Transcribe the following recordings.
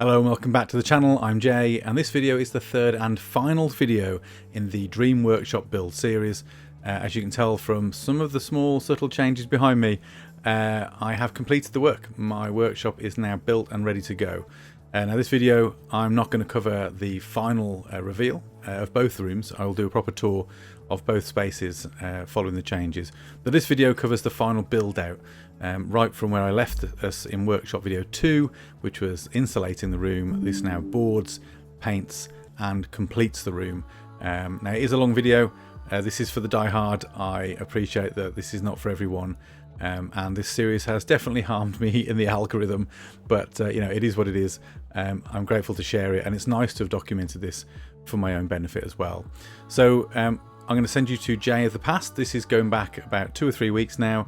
Hello and welcome back to the channel. I'm Jay, and this video is the third and final video in the Dream Workshop build series. As you can tell from some of the small subtle changes behind me, I have completed the work. My workshop is now built and ready to go. Now this video, I'm not going to cover the final reveal of both rooms. I will do a proper tour of both spaces following the changes. But this video covers the final build out, right from where I left us in workshop video 2, which was insulating the room. This now boards, paints and completes the room. Now it is a long video. This is for the die-hard. I appreciate that this is not for everyone. And this series has definitely harmed me in the algorithm, but you know, it is what it is. I'm grateful to share it, and it's nice to have documented this for my own benefit as well. So I'm going to send you to Jay of the past. This is going back about 2 or 3 weeks now.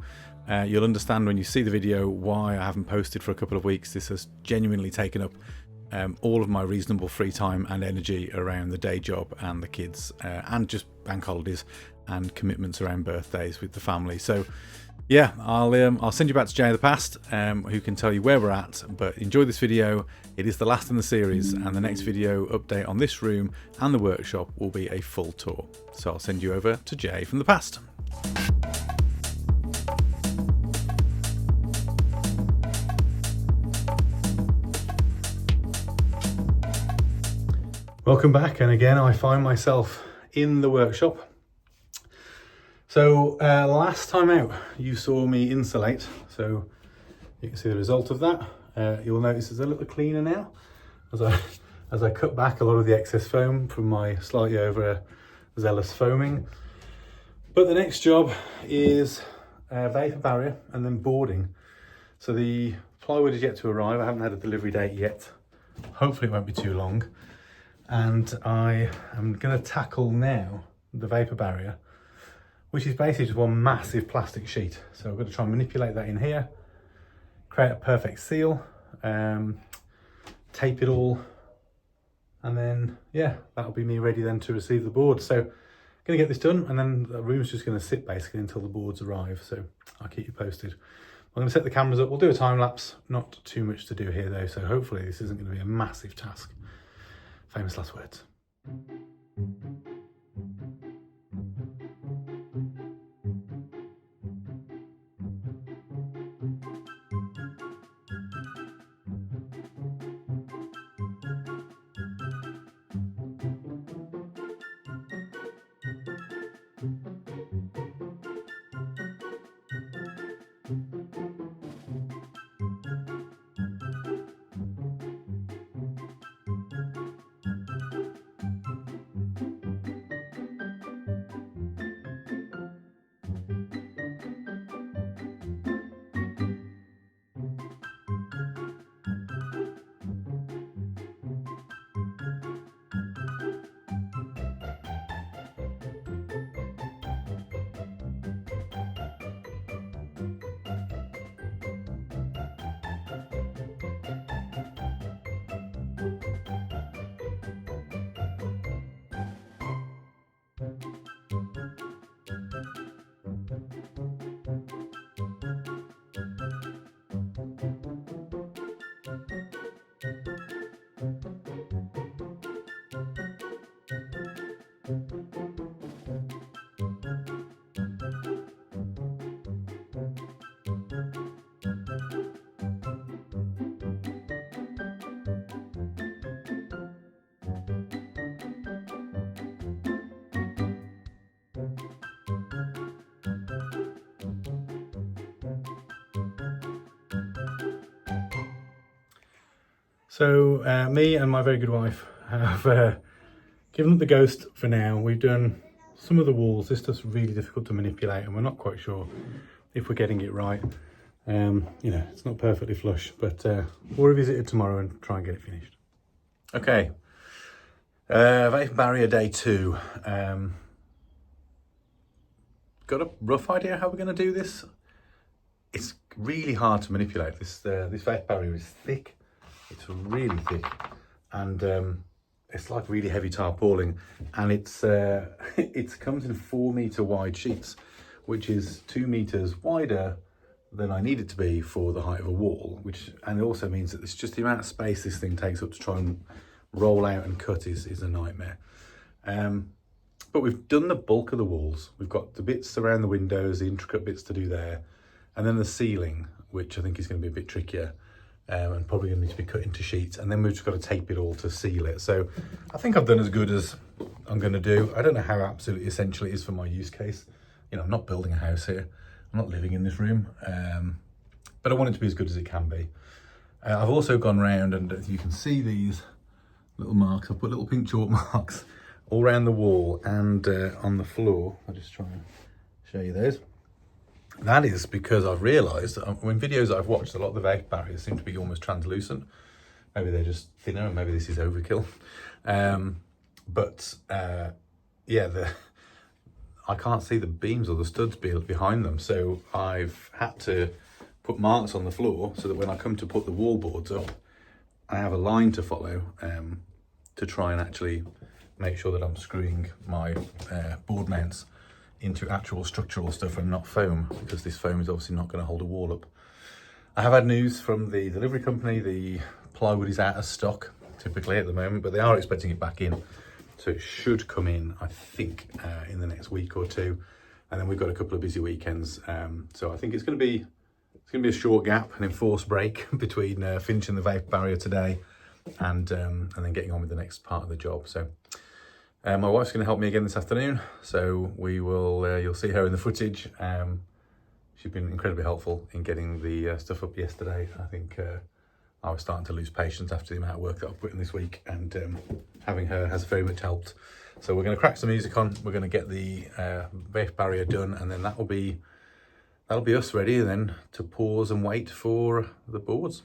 You'll understand when you see the video why I haven't posted for a couple of weeks. This has genuinely taken up all of my reasonable free time and energy around the day job and the kids, and just bank holidays and commitments around birthdays with the family. So yeah, I'll send you back to Jay of the past, who can tell you where we're at. But enjoy this video. It is the last in the series, and the next video update on this room and the workshop will be a full tour. So I'll send you over to Jay from the past. Welcome back, and again I find myself in the workshop. So last time out you saw me insulate, so you can see the result of that. You'll notice it's a little cleaner now as I cut back a lot of the excess foam from my slightly over zealous foaming. But the next job is vapor barrier and then boarding. So the plywood is yet to arrive. I haven't had a delivery date yet. Hopefully it won't be too long. And I am going to tackle now the vapor barrier, which is basically just one massive plastic sheet. So I'm going to try and manipulate that in here, create a perfect seal, tape it all, and then yeah, that'll be me ready then to receive the board. So I'm going to get this done, and then the room's just going to sit basically until the boards arrive. So I'll keep you posted. I'm going to set the cameras up. We'll do a time lapse. Not too much to do here though, so hopefully this isn't going to be a massive task. Famous last words. So me and my very good wife have given up the ghost for now. We've done some of the walls. This stuff's really difficult to manipulate, and we're not quite sure if we're getting it right. You know, it's not perfectly flush, but we'll revisit it tomorrow and try and get it finished. Okay, vapor barrier day 2. Got a rough idea how we're going to do this. It's really hard to manipulate. This vapor barrier is thick. It's really thick, and it's like really heavy tarpaulin, and it comes in 4 meter wide sheets, which is 2 meters wider than I need it to be for the height of a wall, and it also means that it's just the amount of space this thing takes up to try and roll out and cut is a nightmare. But we've done the bulk of the walls. We've got the bits around the windows, the intricate bits to do there, and then the ceiling, which I think is going to be a bit trickier, and probably going to need to be cut into sheets, and then we've just got to tape it all to seal it. So I think I've done as good as I'm going to do. I don't know how absolutely essential it is for my use case. You know, I'm not building a house here. I'm not living in this room, but I want it to be as good as it can be. I've also gone round, and as you can see these little marks, I've put little pink chalk marks all around the wall and on the floor. I'll just try and show you those. That is because I've realised that in videos I've watched, a lot of the vape barriers seem to be almost translucent. Maybe they're just thinner, and maybe this is overkill. Yeah, I can't see the beams or the studs behind them, so I've had to put marks on the floor so that when I come to put the wall boards up, I have a line to follow to try and actually make sure that I'm screwing my board mounts into actual structural stuff and not foam, because this foam is obviously not going to hold a wall up. I have had news from the delivery company. The plywood is out of stock typically at the moment, but they are expecting it back in. So it should come in, I think, in the next week or two, and then we've got a couple of busy weekends. So I think it's going to be a short gap, an enforced break between finishing the vape barrier today and then getting on with the next part of the job. So my wife's going to help me again this afternoon, so we will. You'll see her in the footage. She's been incredibly helpful in getting the stuff up yesterday. I think I was starting to lose patience after the amount of work that I've put in this week, and having her has very much helped. So we're going to crack some music on. We're going to get the vape barrier done, and then that'll be us ready then to pause and wait for the boards.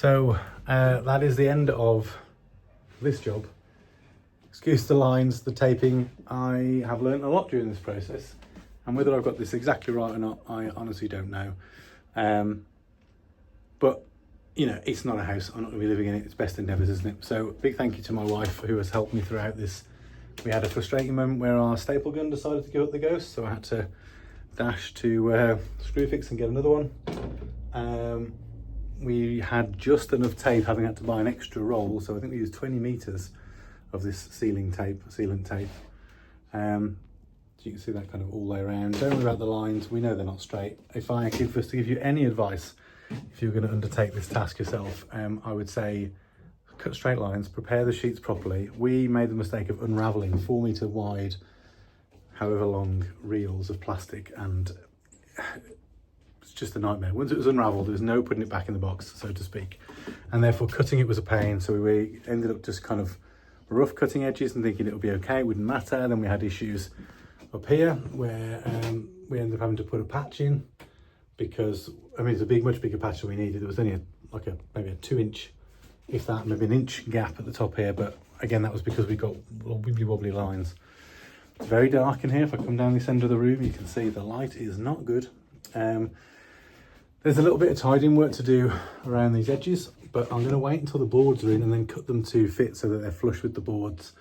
So that is the end of this job. Excuse the lines, the taping. I have learned a lot during this process, and whether I've got this exactly right or not, I honestly don't know. But you know, it's not a house. I'm not going to be living in it. It's best endeavours, isn't it? So big thank you to my wife who has helped me throughout this. We had a frustrating moment where our staple gun decided to give up the ghost, so I had to dash to Screwfix and get another one. We had just enough tape, having had to buy an extra roll, so I think we used 20 meters of this sealant tape. So you can see that kind of all the way around. Don't worry about the lines, we know they're not straight. If I was to give you any advice, if you're going to undertake this task yourself, I would say cut straight lines, prepare the sheets properly. We made the mistake of unraveling 4 meter wide, however long, reels of plastic, and it's just a nightmare. Once it was unraveled, there was no putting it back in the box, so to speak, and therefore cutting it was a pain. So we ended up just kind of rough cutting edges and thinking it would be okay, it wouldn't matter. Then we had issues up here where we ended up having to put a patch in, because I mean it's a much bigger patch than we needed. There was only maybe a 2 inch, if that, maybe an inch gap at the top here, but again that was because we got wibbly wobbly lines. It's very dark in here. If I come down this end of the room, you can see the light is not good. There's a little bit of tidying work to do around these edges, but I'm going to wait until the boards are in and then cut them to fit so that they're flush with the boards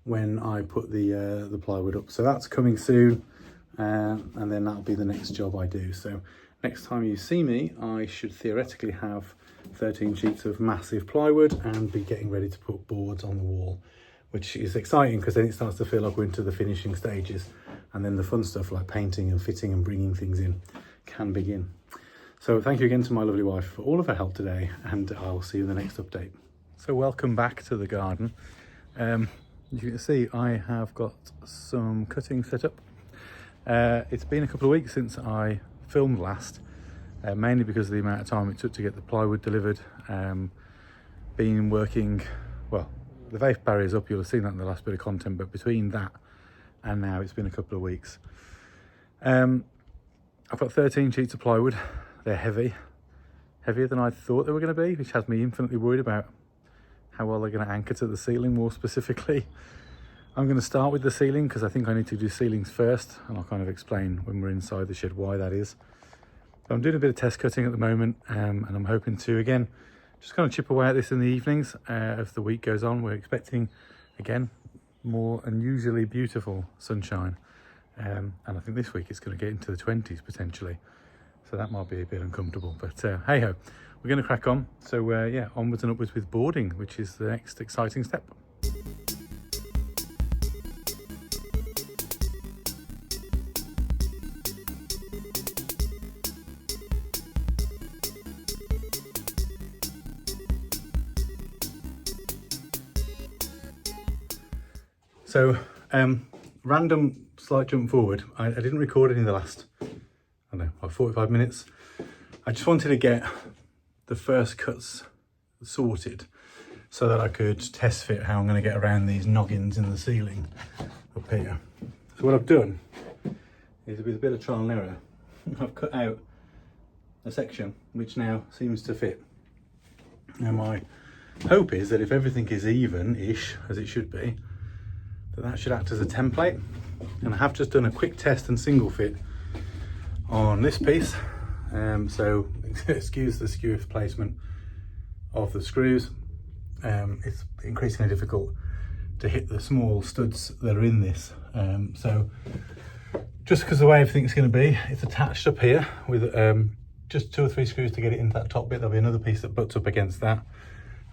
when I put the plywood up. So that's coming soon, and then that'll be the next job I do. So next time you see me, I should theoretically have 13 sheets of massive plywood and be getting ready to put boards on the wall, which is exciting because then it starts to feel like we're into the finishing stages, and then the fun stuff like painting and fitting and bringing things in can begin. So thank you again to my lovely wife for all of her help today, and I'll see you in the next update. So welcome back to the garden. You can see I have got some cutting set up. It's been a couple of weeks since I filmed last, mainly because of the amount of time it took to get the plywood delivered. Been working, well, the vape barrier's up, you'll have seen that in the last bit of content, but between that and now it's been a couple of weeks. I've got 13 sheets of plywood. They're heavy, heavier than I thought they were going to be, which has me infinitely worried about how well they're going to anchor to the ceiling. More specifically, I'm going to start with the ceiling because I think I need to do ceilings first, and I'll kind of explain when we're inside the shed why that is. So I'm doing a bit of test cutting at the moment, and I'm hoping to, again, just kind of chip away at this in the evenings as the week goes on. We're expecting, again, more unusually beautiful sunshine, and I think this week it's going to get into the 20s potentially. So that might be a bit uncomfortable, but hey ho, we're going to crack on. So yeah, onwards and upwards with boarding, which is the next exciting step. So random slight jump forward. I didn't record any of the last, I don't know, like 45 minutes. I just wanted to get the first cuts sorted so that I could test fit how I'm going to get around these noggins in the ceiling up here. So what I've done is, with a bit of trial and error, I've cut out a section which now seems to fit. Now my hope is that if everything is even-ish, as it should be, that should act as a template. And I have just done a quick test and single fit on this piece, so excuse the skew placement of the screws. It's increasingly difficult to hit the small studs that are in this, so just because of the way everything's going to be, it's attached up here with just 2 or 3 screws to get it into that top bit. There'll be another piece that butts up against that,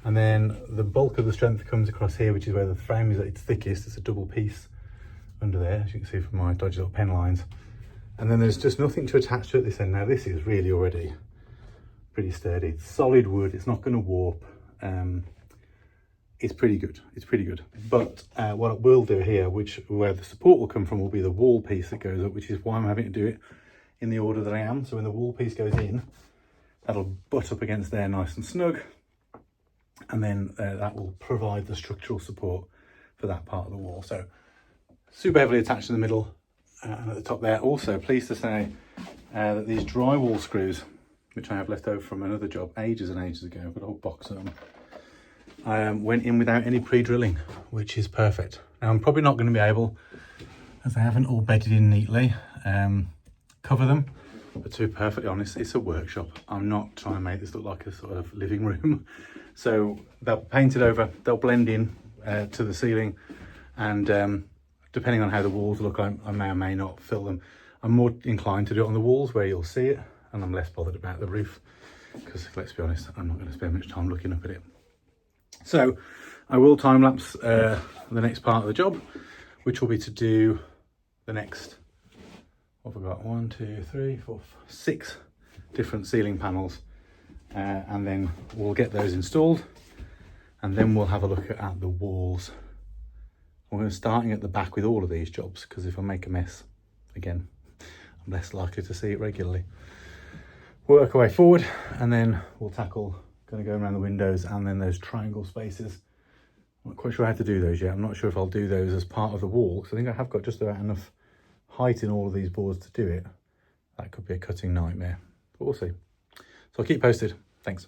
and then the bulk of the strength comes across here, which is where the frame is at its thickest. It's a double piece under there, as you can see from my dodgy little pen lines. And then there's just nothing to attach to at this end. Now this is really already pretty sturdy. It's solid wood, it's not going to warp. It's pretty good, it's pretty good. But what I will do here, where the support will come from, will be the wall piece that goes up, which is why I'm having to do it in the order that I am. So when the wall piece goes in, that'll butt up against there nice and snug. And then that will provide the structural support for that part of the wall. So super heavily attached in the middle and at the top there. Also pleased to say that these drywall screws, which I have left over from another job ages and ages ago. I've got a whole box of them. I went in without any pre-drilling, which is perfect. Now I'm probably not going to be able, as I haven't all bedded in neatly, cover them. But to be perfectly honest, it's a workshop. I'm not trying to make this look like a sort of living room. So they'll paint it over, they'll blend in to the ceiling, and depending on how the walls look, I may or may not fill them. I'm more inclined to do it on the walls where you'll see it, and I'm less bothered about the roof because, let's be honest, I'm not going to spend much time looking up at it. So I will time lapse the next part of the job, which will be to do the next, what have I got, 1, 2, 3, 4, 6 different ceiling panels, and then we'll get those installed, and then we'll have a look at the walls. I'm going to starting at the back with all of these jobs, because if I make a mess, again, I'm less likely to see it regularly. Work our way forward, and then we'll tackle going to go around the windows and then those triangle spaces. I'm not quite sure how to do those yet. I'm not sure if I'll do those as part of the wall, because I think I have got just about enough height in all of these boards to do it. That could be a cutting nightmare, but we'll see. So I'll keep posted. Thanks.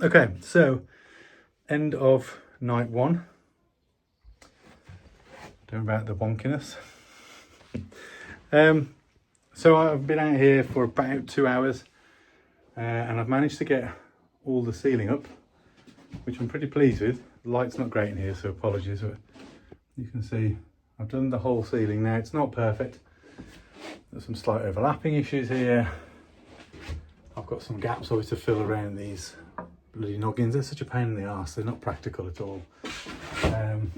Okay, so end of night one. Don't know about the wonkiness. So I've been out here for about 2 hours, and I've managed to get all the ceiling up, which I'm pretty pleased with. The light's not great in here, so apologies, but you can see I've done the whole ceiling now. It's not perfect. There's some slight overlapping issues here. I've got some gaps obviously to fill around these bloody noggins. They're such a pain in the arse. They're not practical at all. And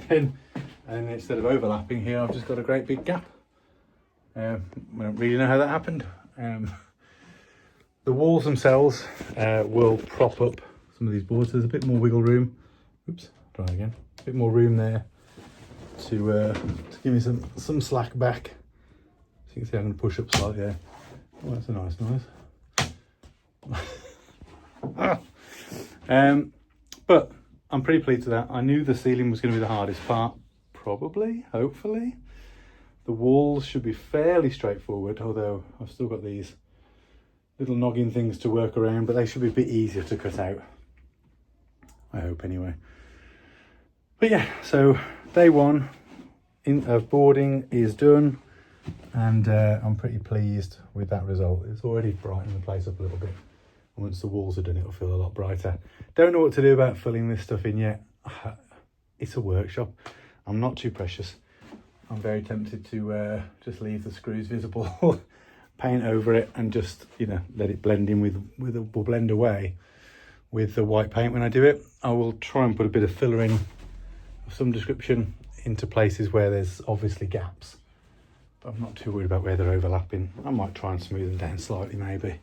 then instead of overlapping here, I've just got a great big gap. I don't really know how that happened. The walls themselves will prop up some of these boards. There's a bit more wiggle room. Oops, try again. A bit more room there to give me some slack back. So you can see I'm going to push up slightly there. Oh, that's a nice noise. But I'm pretty pleased with that. I knew the ceiling was going to be the hardest part probably, hopefully. The walls should be fairly straightforward, although I've still got these little noggin things to work around, but they should be a bit easier to cut out. I hope anyway. But yeah, so day one of boarding is done, and I'm pretty pleased with that result. It's already brightened the place up a little bit. And once the walls are done, it'll feel a lot brighter. Don't know what to do about filling this stuff in yet. It's a workshop. I'm not too precious. I'm very tempted to just leave the screws visible, paint over it, and just, you know, let it blend in with or blend away with the white paint when I do it. I will try and put a bit of filler in of some description into places where there's obviously gaps, but I'm not too worried about where they're overlapping. I might try and smooth them down slightly maybe.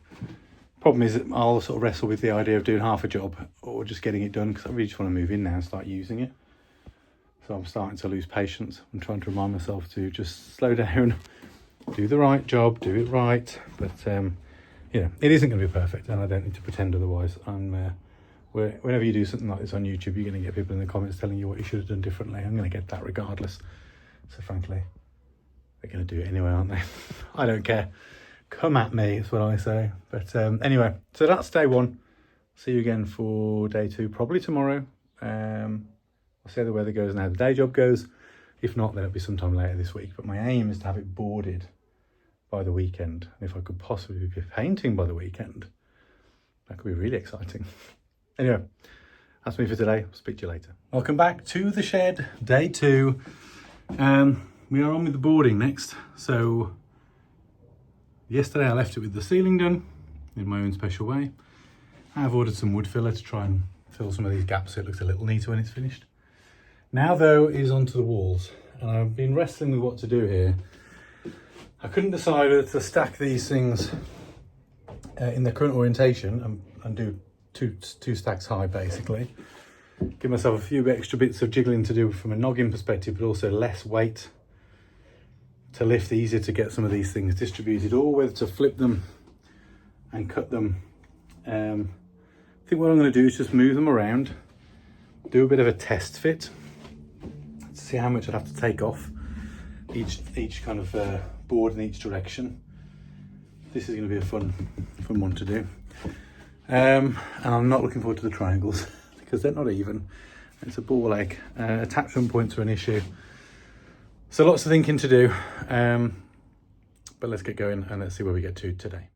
Problem is that I'll sort of wrestle with the idea of doing half a job or just getting it done, because I really just want to move in now and start using it. So I'm starting to lose patience. I'm trying to remind myself to just slow down, do the right job, do it right. But you know, it isn't going to be perfect, and I don't need to pretend otherwise. Whenever you do something like this on YouTube, you're going to get people in the comments telling you what you should have done differently. I'm going to get that regardless. So frankly, they're going to do it anyway, aren't they? I don't care. Come at me, is what I say. But anyway, so that's day one. See you again for day two, probably tomorrow. I'll see how the weather goes and how the day job goes. If not, then it'll be sometime later this week. But my aim is to have it boarded by the weekend. And if I could possibly be painting by the weekend, that could be really exciting. Anyway, that's me for today. I'll speak to you later. Welcome back to the shed, day two. We are on with the boarding next. So yesterday I left it with the ceiling done in my own special way. I've ordered some wood filler to try and fill some of these gaps so it looks a little neater when it's finished. Now though is onto the walls, and I've been wrestling with what to do here. I couldn't decide whether to stack these things in their current orientation and do two stacks high basically. Give myself a few extra bits of jiggling to do from a noggin perspective, but also less weight to lift, easier to get some of these things distributed, or whether to flip them and cut them. I think what I'm going to do is just move them around, do a bit of a test fit, see how much I'd have to take off each kind of board in each direction. This is going to be a fun one to do. And I'm not looking forward to the triangles because they're not even. It's a ball egg. Attachment points are an issue. So lots of thinking to do. But let's get going and let's see where we get to today.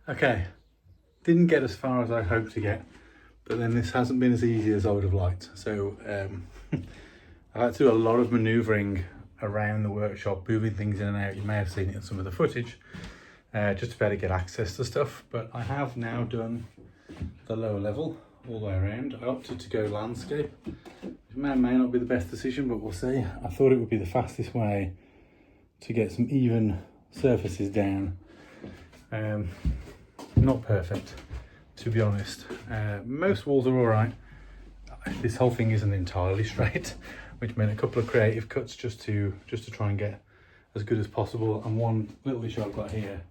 Okay, didn't get as far as I hoped to get, but then this hasn't been as easy as I would have liked. So I've had to do a lot of manoeuvring around the workshop, moving things in and out. You may have seen it in some of the footage, just to be able to get access to stuff. But I have now done the lower level all the way around. I opted to go landscape. It may not be the best decision, but we'll see. I thought it would be the fastest way to get some even surfaces down. Not perfect, to be honest. Most walls are all right. This whole thing isn't entirely straight, which meant a couple of creative cuts just to try and get as good as possible. And one little issue I've got here,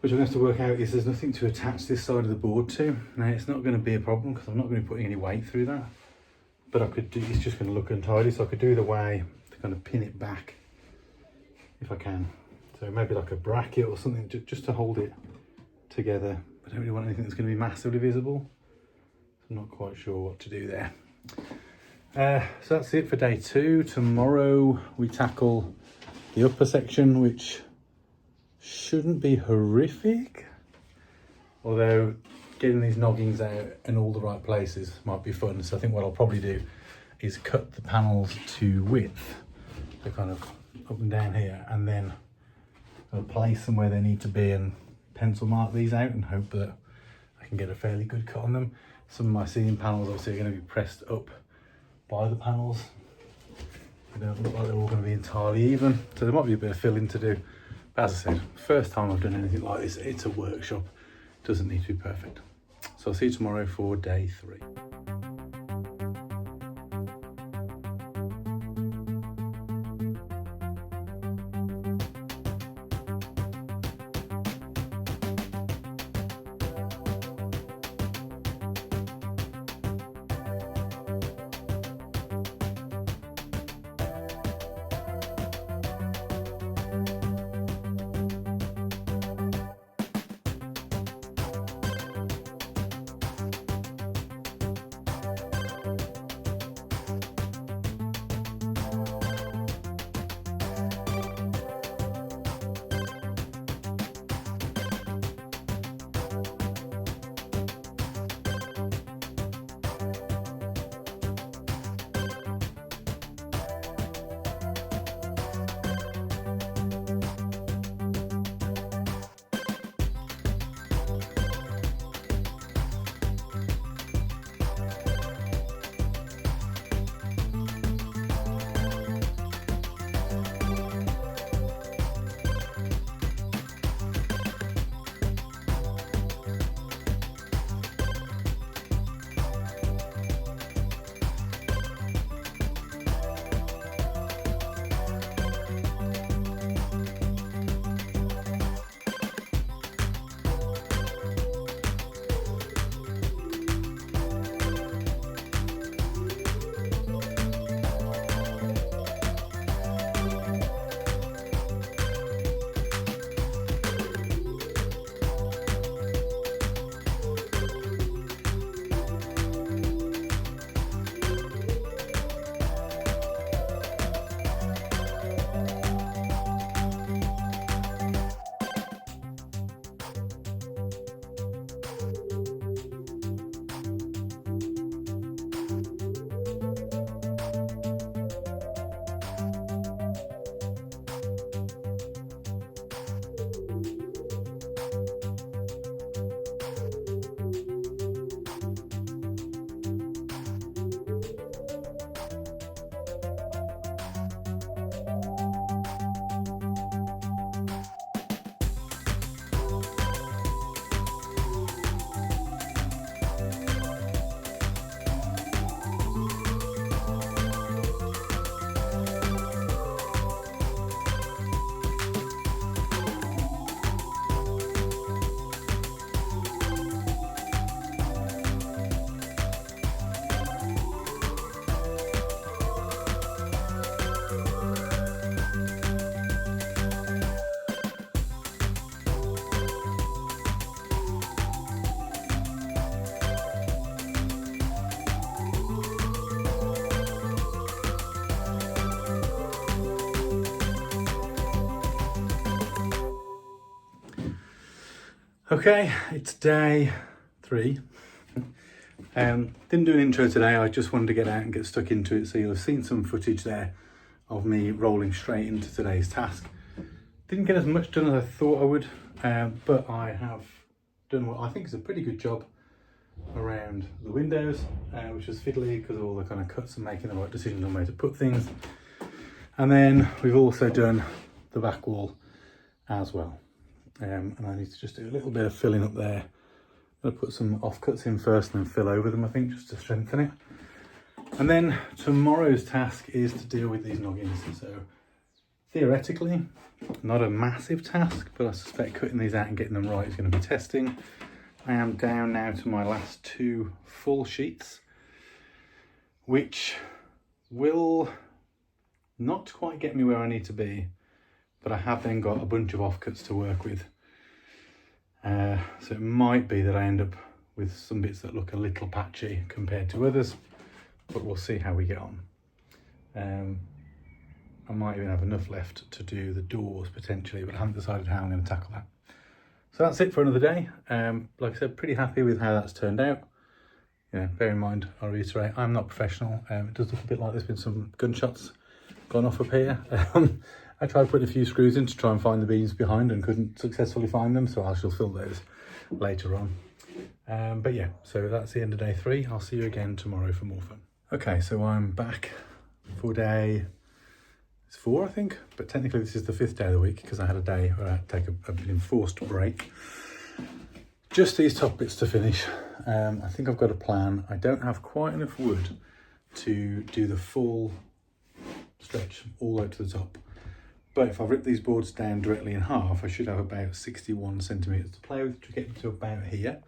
which I'm going to have to work out, is there's nothing to attach this side of the board to. Now, it's not going to be a problem because I'm not going to be putting any weight through that, but I could do, it's just going to look untidy, so I could do the way to kind of pin it back if I can. So maybe like a bracket or something just to hold it together. I don't really want anything that's going to be massively visible. I'm not quite sure what to do there. So that's it for day 2. Tomorrow we tackle the upper section, which shouldn't be horrific, although getting these noggins out in all the right places might be fun. So I think what I'll probably do is cut the panels to width, so kind of up and down here, and then I'll place them where they need to be and pencil mark these out and hope that I can get a fairly good cut on them. Some of my ceiling panels obviously are going to be pressed up by the panels. They don't look like they're all going to be entirely even, so there might be a bit of filling to do. But as I said, first time I've done anything like this. It's a workshop, doesn't need to be perfect. So I'll see you tomorrow for day 3. Okay, it's day 3. Didn't do an intro today, I just wanted to get out and get stuck into it, so you'll have seen some footage there of me rolling straight into today's task. Didn't get as much done as I thought I would, but I have done what I think is a pretty good job around the windows, which was fiddly because of all the kind of cuts and making the right decisions on where to put things. And then we've also done the back wall as well. And I need to just do a little bit of filling up there. I'm going to put some offcuts in first and then fill over them, I think, just to strengthen it. And then tomorrow's task is to deal with these noggins. So theoretically, not a massive task, but I suspect cutting these out and getting them right is going to be testing. I am down now to my last 2 full sheets, which will not quite get me where I need to be, but I have then got a bunch of offcuts to work with. So it might be that I end up with some bits that look a little patchy compared to others, but we'll see how we get on. I might even have enough left to do the doors potentially, but I haven't decided how I'm going to tackle that. So that's it for another day. Like I said, pretty happy with how that's turned out. Bear in mind, I'll reiterate, I'm not professional. It does look a bit like there's been some gunshots gone off up here. I tried putting a few screws in to try and find the beams behind and couldn't successfully find them, so I shall fill those later on. But yeah, so that's the end of day 3. I'll see you again tomorrow for more fun. Okay, so I'm back for day 4, I think, but technically this is the 5th day of the week because I had a day where I had to take an enforced break. Just these top bits to finish. I think I've got a plan. I don't have quite enough wood to do the full stretch all the way to the top. But if I rip these boards down directly in half, I should have about 61 centimetres to play with to get to about here.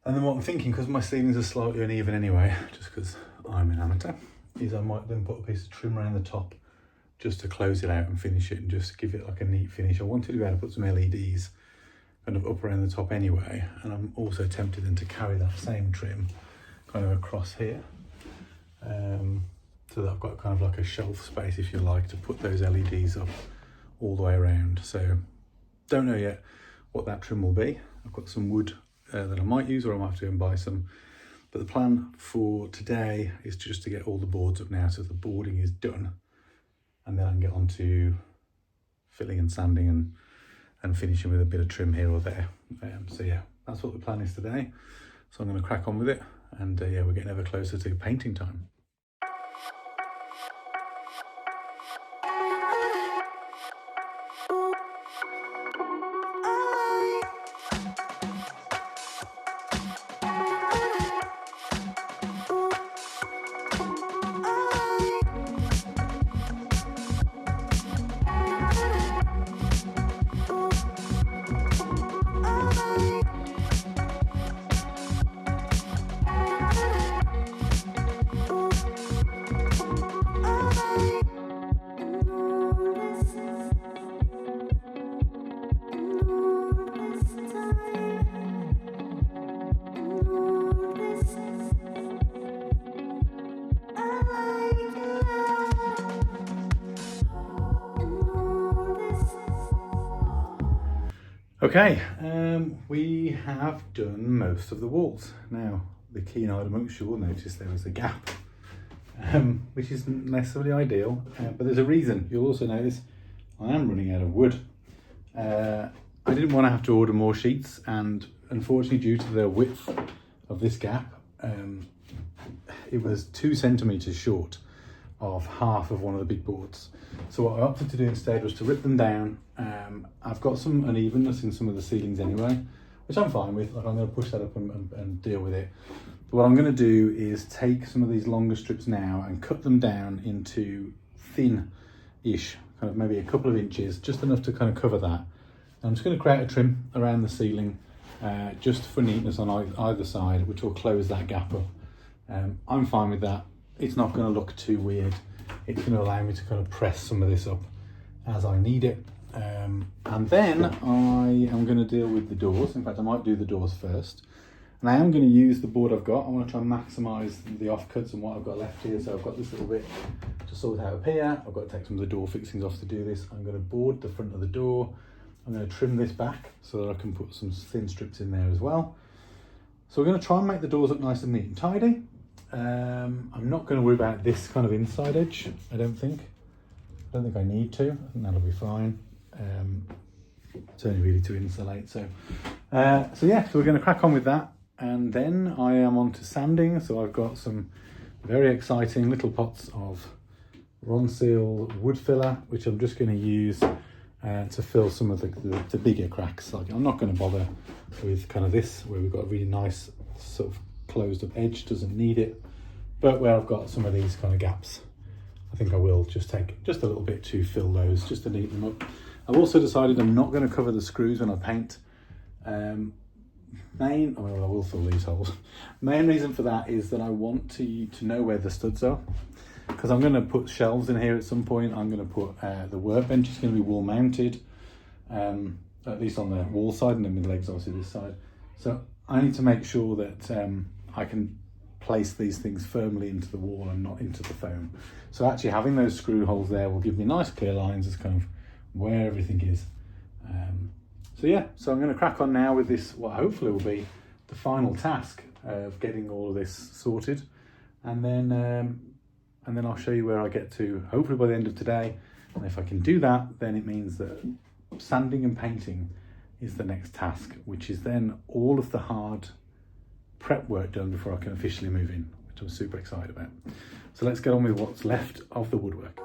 And then what I'm thinking, because my ceilings are slightly uneven anyway, just because I'm an amateur, is I might then put a piece of trim around the top just to close it out and finish it and just give it like a neat finish. I wanted to be able to put some LEDs kind of up around the top anyway, and I'm also tempted then to carry that same trim kind of across here. So that I've got kind of like a shelf space, if you like, to put those LEDs up all the way around. So don't know yet what that trim will be. I've got some wood that I might use, or I might have to go and buy some. But the plan for today is just to get all the boards up now so the boarding is done. And then I can get on to filling and sanding and finishing with a bit of trim here or there. So yeah, that's what the plan is today. So I'm going to crack on with it. And yeah, we're getting ever closer to painting time. Okay, we have done most of the walls. Now, the keen-eyed amongst you will notice there is a gap, which isn't necessarily ideal, but there's a reason. You'll also notice I am running out of wood. I didn't want to have to order more sheets, and unfortunately, due to the width of this gap, it was 2 centimetres short of half of one of the big boards. So what I opted to do instead was to rip them down. I've got some unevenness in some of the ceilings anyway, which I'm fine with. Like, I'm going to push that up and deal with it. But what I'm going to do is take some of these longer strips now and cut them down into thin-ish, kind of maybe a couple of inches, just enough to kind of cover that. And I'm just going to create a trim around the ceiling, just for neatness on either side, which will close that gap up. I'm fine with that. It's not going to look too weird. It's going to allow me to kind of press some of this up as I need it. And then I am going to deal with the doors. In fact, I might do the doors first. And I am going to use the board I've got. I want to try and maximise the offcuts and what I've got left here. So I've got this little bit to sort out up here. I've got to take some of the door fixings off to do this. I'm going to board the front of the door. I'm going to trim this back so that I can put some thin strips in there as well. So we're going to try and make the doors look nice and neat and tidy. I'm not going to worry about this kind of inside edge, I don't think I need to. I think that'll be fine. It's only really to insulate. So yeah, so we're going to crack on with that. And then I am on to sanding. So I've got some very exciting little pots of Ronseal wood filler, which I'm just going to use to fill some of the bigger cracks. Like, I'm not going to bother with kind of this, where we've got a really nice sort of closed up edge, doesn't need it. But where I've got some of these kind of gaps, I think I will just take just a little bit to fill those, just to neaten them up. I've also decided I'm not going to cover the screws when I paint. I will fill these holes. Main reason for that is that I want to know where the studs are, because I'm going to put shelves in here at some point. I'm going to put the workbench is going to be wall mounted, at least on the wall side, and then the legs obviously this side. So I need to make sure that I can place these things firmly into the wall and not into the foam. So actually having those screw holes there will give me nice clear lines as kind of where everything is. So yeah, so I'm going to crack on now with this, what hopefully will be the final task of getting all of this sorted, and then I'll show you where I get to, hopefully by the end of today. And if I can do that, then it means that sanding and painting is the next task, which is then all of the hard prep work done before I can officially move in, which I'm super excited about. So let's get on with what's left of the woodwork.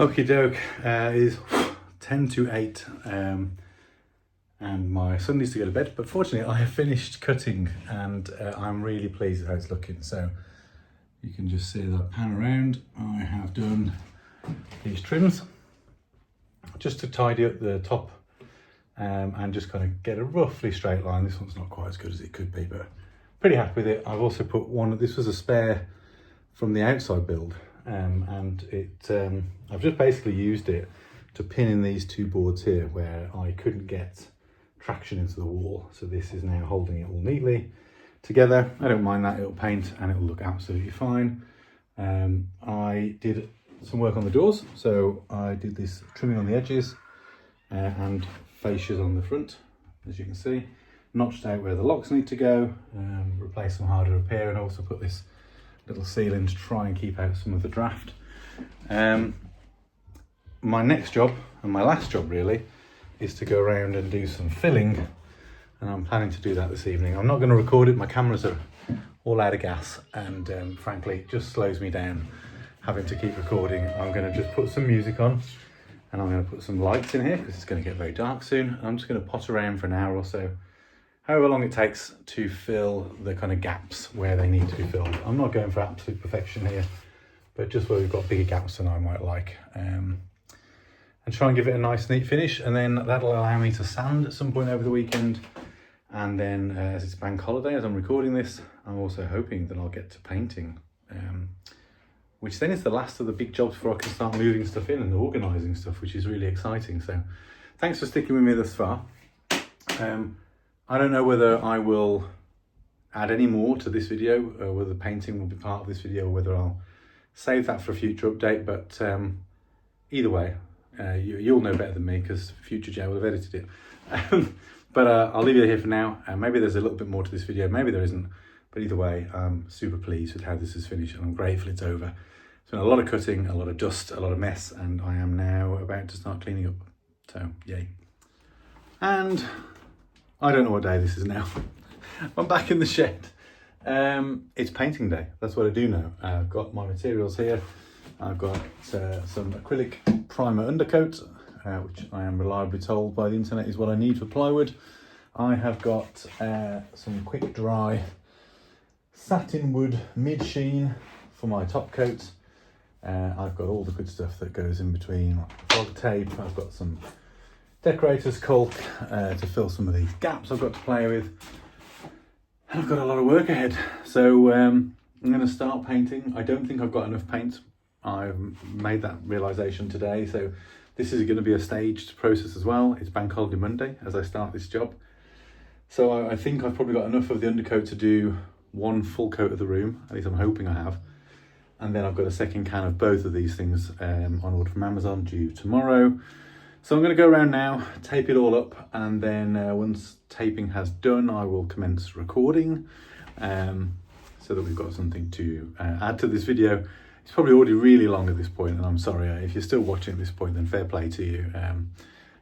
Okie doke, it is 10 to 8 and my son needs to go to bed, but fortunately I have finished cutting and I'm really pleased with how it's looking. So you can just see that pan around. I have done these trims just to tidy up the top and just kind of get a roughly straight line. This one's not quite as good as it could be, but pretty happy with it. I've also put one, this was a spare from the outside build, and I've just basically used it to pin in these two boards here where I couldn't get traction into the wall. So this is now holding it all neatly together. I don't mind that, it'll paint and it'll look absolutely fine. I did some work on the doors, so I did this trimming on the edges and fascias on the front, as you can see. Notched out where the locks need to go, replace some harder repair, and also put this little seal in to try and keep out some of the draft. My next job, and my last job really, is to go around and do some filling, and I'm planning to do that this evening. I'm not going to record it, my cameras are all out of gas, and frankly it just slows me down having to keep recording. I'm going to just put some music on, and I'm going to put some lights in here because it's going to get very dark soon. I'm just going to pot around for an hour or so, however long it takes to fill the kind of gaps where they need to be filled. I'm not going for absolute perfection here, but just where we've got bigger gaps than I might like. And try and give it a nice neat finish, and then that'll allow me to sand at some point over the weekend. And then as it's bank holiday, as I'm recording this, I'm also hoping that I'll get to painting, which then is the last of the big jobs before I can start moving stuff in and organising stuff, which is really exciting. So thanks for sticking with me thus far. I don't know whether I will add any more to this video, whether the painting will be part of this video, or whether I'll save that for a future update, but either way, you'll know better than me because future Jay will have edited it. But I'll leave it here for now. Maybe there's a little bit more to this video, maybe there isn't, but either way, I'm super pleased with how this is finished and I'm grateful it's over. It's been a lot of cutting, a lot of dust, a lot of mess, and I am now about to start cleaning up. So, yay. And I don't know what day this is now. I'm back in the shed. It's painting day, that's what I do know. I've got my materials here. I've got some acrylic primer undercoat, which I am reliably told by the internet is what I need for plywood. I have got some quick dry satin wood mid sheen for my top coat. I've got all the good stuff that goes in between, like fog tape. I've got some decorator's caulk to fill some of these gaps I've got to play with. And I've got a lot of work ahead. So I'm going to start painting. I don't think I've got enough paint. I've made that realisation today. So this is going to be a staged process as well. It's Bank Holiday Monday as I start this job. So I think I've probably got enough of the undercoat to do one full coat of the room. At least I'm hoping I have. And then I've got a second can of both of these things on order from Amazon due tomorrow. So I'm going to go around now, tape it all up, and then once taping has done, I will commence recording so that we've got something to add to this video. It's probably already really long at this point, and I'm sorry if you're still watching at this point, then fair play to you.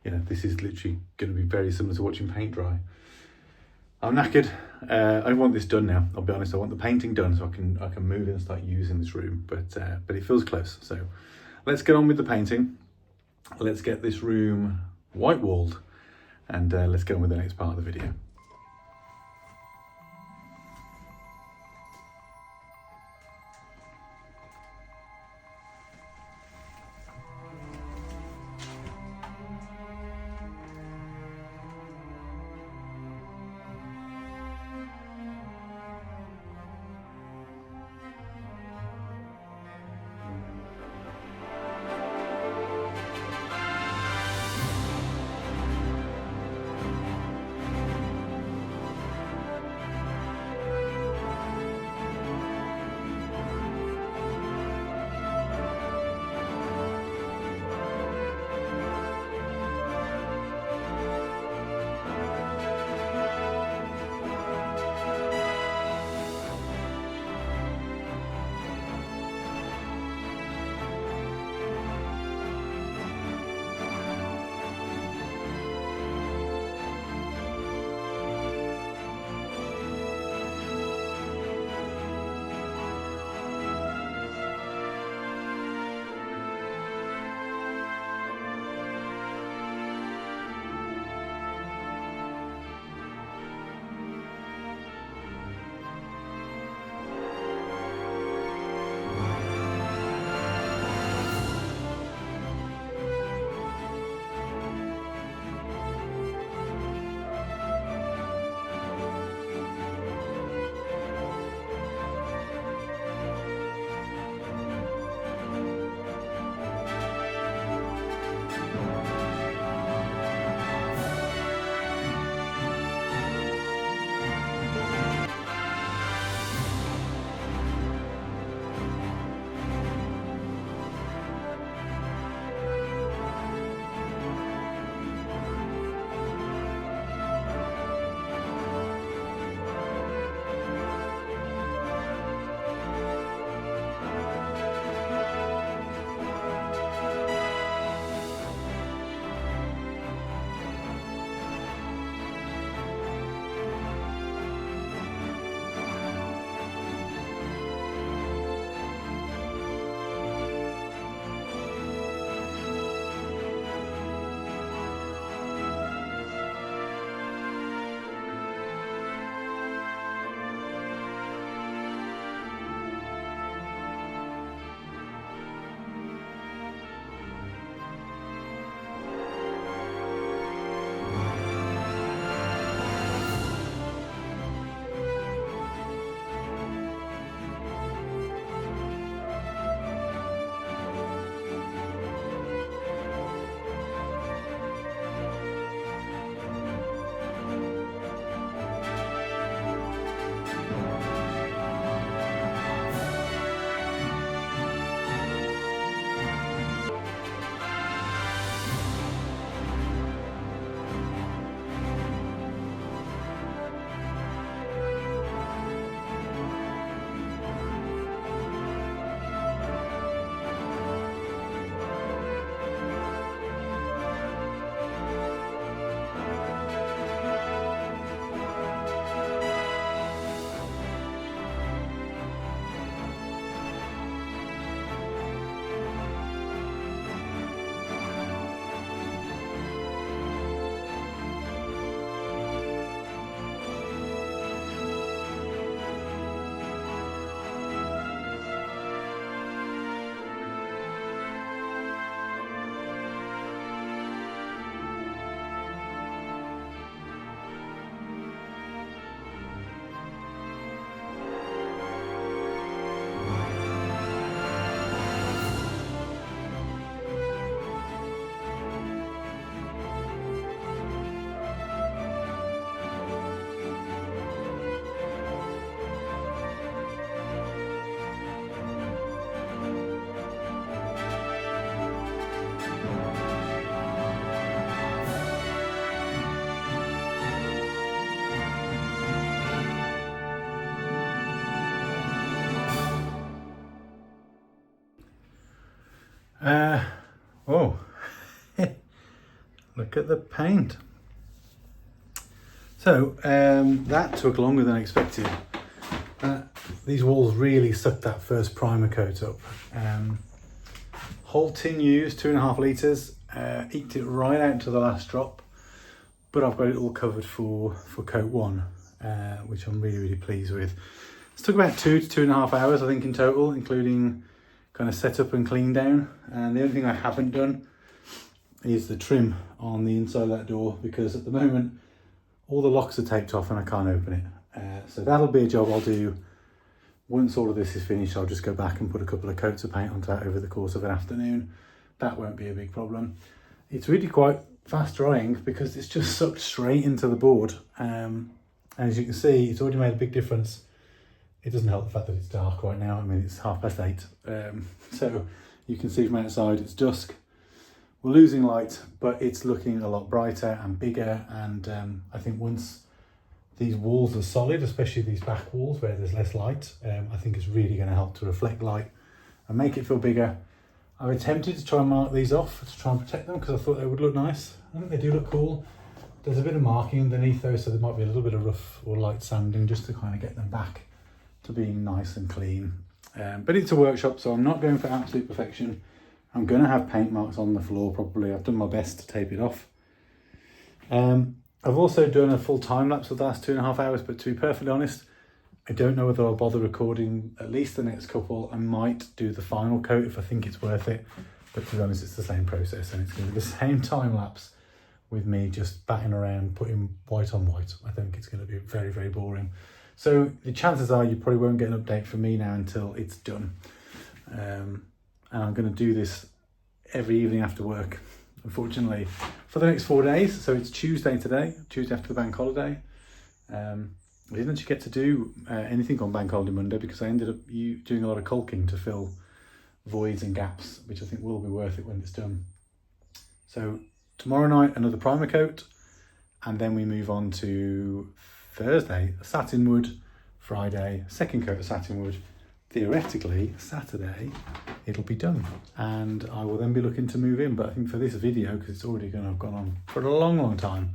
You know, this is literally going to be very similar to watching paint dry. I'm knackered. I want this done now. I'll be honest. I want the painting done so I can move in and start using this room. But it feels close. So let's get on with the painting. Let's get this room white walled, and let's get on with the next part of the video. Oh, look at the paint. So that took longer than expected. These walls really sucked that first primer coat up. Whole tin used, 2.5 litres, eked it right out to the last drop, but I've got it all covered for coat 1, which I'm really pleased with. It took about 2 to 2.5 hours, I think, in total, including kind of set up and clean down. And the only thing I haven't done is the trim on the inside of that door, because at the moment all the locks are taped off and I can't open it. So that'll be a job I'll do once all of this is finished. I'll just go back and put a couple of coats of paint onto that over the course of an afternoon. That won't be a big problem. It's really quite fast drying because it's just sucked straight into the board. And as you can see, it's already made a big difference. It doesn't help the fact that it's dark right now. I mean, it's 8:30. So you can see from outside it's dusk. We're losing light, but it's looking a lot brighter and bigger. And I think once these walls are solid, especially these back walls where there's less light, I think it's really going to help to reflect light and make it feel bigger. I've attempted to try and mark these off to try and protect them because I thought they would look nice. I think they do look cool. There's a bit of marking underneath though, so there might be a little bit of rough or light sanding just to kind of get them back to being nice and clean. But it's a workshop, so I'm not going for absolute perfection. I'm going to have paint marks on the floor probably. I've done my best to tape it off. I've also done a full time lapse of the last 2.5 hours, but to be perfectly honest, I don't know whether I'll bother recording at least the next couple. I might do the final coat if I think it's worth it, but to be honest, it's the same process and it's going to be the same time lapse with me just batting around, putting white on white. I think it's going to be very boring. So the chances are you probably won't get an update from me now until it's done. And I'm going to do this every evening after work, unfortunately, for the next 4 days. So it's Tuesday today, Tuesday after the bank holiday. I didn't actually get to do anything on bank holiday Monday because I ended up doing a lot of caulking to fill voids and gaps, which I think will be worth it when it's done. So tomorrow night, another primer coat, and then we move on to Thursday, a satin wood, Friday, second coat of satin wood. Theoretically, Saturday, it'll be done. And I will then be looking to move in. But I think for this video, because it's already going to have gone on for a long time,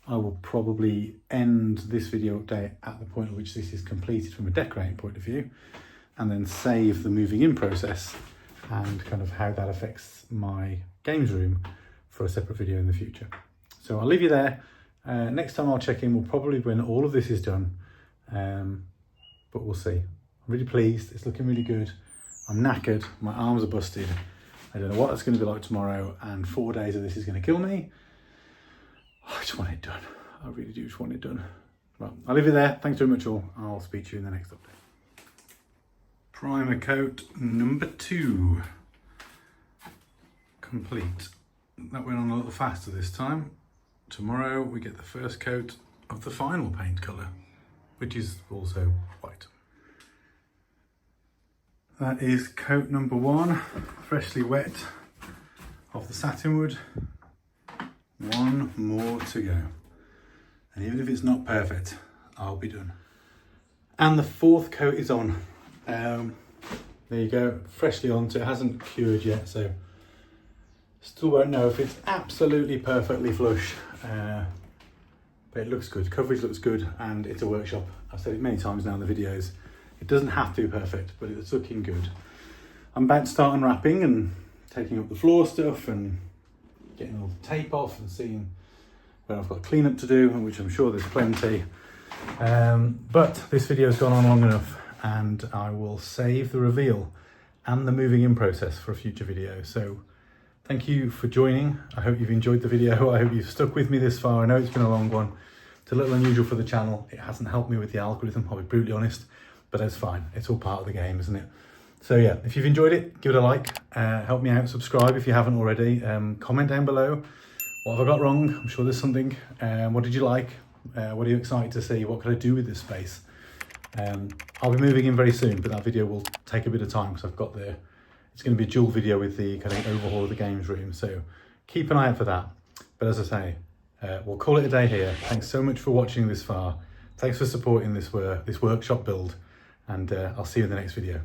I will probably end this video update at the point at which this is completed from a decorating point of view, and then save the moving in process and kind of how that affects my games room for a separate video in the future. So I'll leave you there. Next time I'll check in will probably when all of this is done, but we'll see. I'm really pleased, it's looking really good. I'm knackered, my arms are busted. I don't know what it's going to be like tomorrow, and 4 days of this is going to kill me. I just want it done. I really do just want it done. Well, I'll leave it there. Thanks very much all. I'll speak to you in the next update. Primer coat number 2. Complete. That went on a little faster this time. Tomorrow we get the first coat of the final paint colour, which is also white. That is coat number 1, freshly wet, of the satin wood. 1 more to go. And even if it's not perfect, I'll be done. And the 4th coat is on. There you go, freshly on, so it hasn't cured yet, so still won't know if it's absolutely perfectly flush. But it looks good, coverage looks good, and it's a workshop. I've said it many times now in the videos. It doesn't have to be perfect, but it's looking good. I'm about to start unwrapping and taking up the floor stuff and getting all the tape off and seeing where I've got cleanup to do, which I'm sure there's plenty. But this video's gone on long enough, and I will save the reveal and the moving in process for a future video. So thank you for joining. I hope you've enjoyed the video. I hope you've stuck with me this far. I know it's been a long one. It's a little unusual for the channel. It hasn't helped me with the algorithm, I'll be brutally honest. But that's fine, it's all part of the game, isn't it? So yeah, if you've enjoyed it, give it a like, help me out, subscribe if you haven't already, comment down below, what have I got wrong? I'm sure there's something. What did you like? What are you excited to see? What can I do with this space? I'll be moving in very soon, but that video will take a bit of time because I've got it's going to be a dual video with the kind of overhaul of the games room, so keep an eye out for that. But as I say, we'll call it a day here. Thanks so much for watching this far. Thanks for supporting this workshop build. And I'll see you in the next video.